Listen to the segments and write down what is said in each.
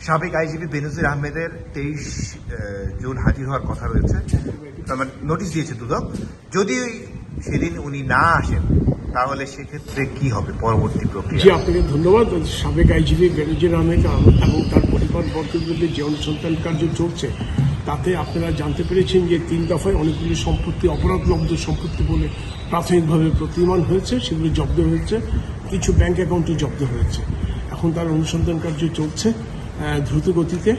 সাবেক আইজিপি বেনজির আহমেদের 23 জুন হাজির হওয়ার কথা রয়েছে, নোটিশ দিয়েছে দুদক। যদি সেদিন উনি না আসেন তাহলে সেক্ষেত্রে কি হবে পরবর্তী প্রক্রিয়া? জি, আপনাকে ধন্যবাদ। সাবেক আইজিপি বেনজির আহমেদ এবং তার পরিবারবর্গের বিরুদ্ধে যে অনুসন্ধান কার্য চলছে তাতে আপনারা জানতে পেরেছেন যে 3 দফায় অনেকগুলি সম্পত্তি অপরাধলব্ধ সম্পত্তি বলে প্রাথমিকভাবে প্রতীয়মান হয়েছে, সেগুলি জব্দ হয়েছে, কিছু ব্যাংক অ্যাকাউন্টও জব্দ হয়েছে। এখন তার অনুসন্ধান কার্য চলছে দ্রুত গতিতে।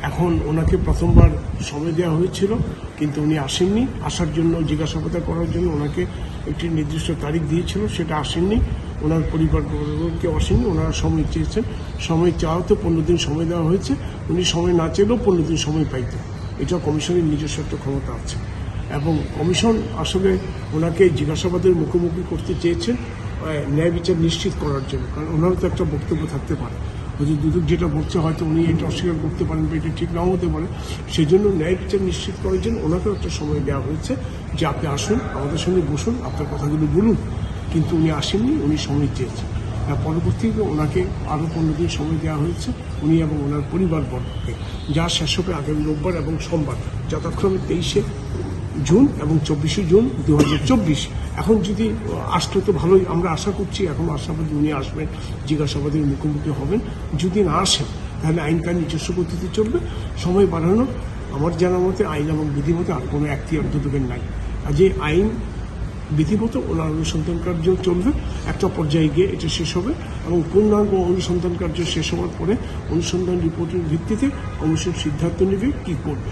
এখন ওনাকে প্রথমবার সময় দেওয়া হয়েছিল, কিন্তু উনি আসেননি। আসার জন্য জিজ্ঞাসাবাদ করার জন্য ওনাকে একটি নির্দিষ্ট তারিখ দিয়েছিল, সেটা আসেননি। ওনার পরিবারকেও আসেননি, ওনারা সময় চেয়েছেন। সময় চাওয়াতে 15 দিন সময় দেওয়া হয়েছে। উনি সময় না চেলেও 15 দিন সময় পাইতেন। এটা কমিশনের নিজস্ব একটা ক্ষমতা আছে এবং কমিশন আসলে ওনাকে জিজ্ঞাসাবাদের মুখোমুখি করতে চেয়েছেন ন্যায় বিচার নিশ্চিত করার জন্য। কারণ ওনারও তো একটা বক্তব্য থাকতে পারে, হয়তো দুদক যেটা বলছে হয়তো উনি এটা অস্বীকার করতে পারেন বা এটা ঠিক নাও হতে পারে। সেই জন্য ন্যায় বিচার নিশ্চিত করার জন্য ওনাকেও একটা সময় দেওয়া হয়েছে যে আপনি আসুন, আমাদের সঙ্গে বসুন, আপনার কথাগুলো বলুন। কিন্তু উনি আসেননি, উনি সময় চেয়েছেন। পরবর্তীতে ওনাকে আরও 15 দিন সময় দেওয়া হয়েছে, উনি এবং ওনার পরিবারবর্গকে, যা শেষ হবে আগামী রোববার এবং সোমবার, যথাক্রমে 23শে জুন এবং 24শে জুন 2024। এখন যদি আসলে তো ভালোই, আমরা আশা করছি, এখন আশাবাদী উনি আসবেন, জিজ্ঞাসাবাদের মুখোমুখি হবেন। যদি না আসেন তাহলে আইন তার নিজস্ব গতিতে চলবে। সময় বাড়ানো আমার জানা মতে আইন এবং বিধিমতো আর কোনো এখতিয়ার দুদকের নাই। আর যে আইন বিধিমতো ওনার অনুসন্ধান কার্য চলবে, একটা পর্যায়ে গিয়ে এটা শেষ হবে এবং পূর্ণাঙ্গ অনুসন্ধান কার্য শেষ হওয়ার পরে অনুসন্ধান রিপোর্টের ভিত্তিতে কমিশন সিদ্ধান্ত নেবে কী করবে।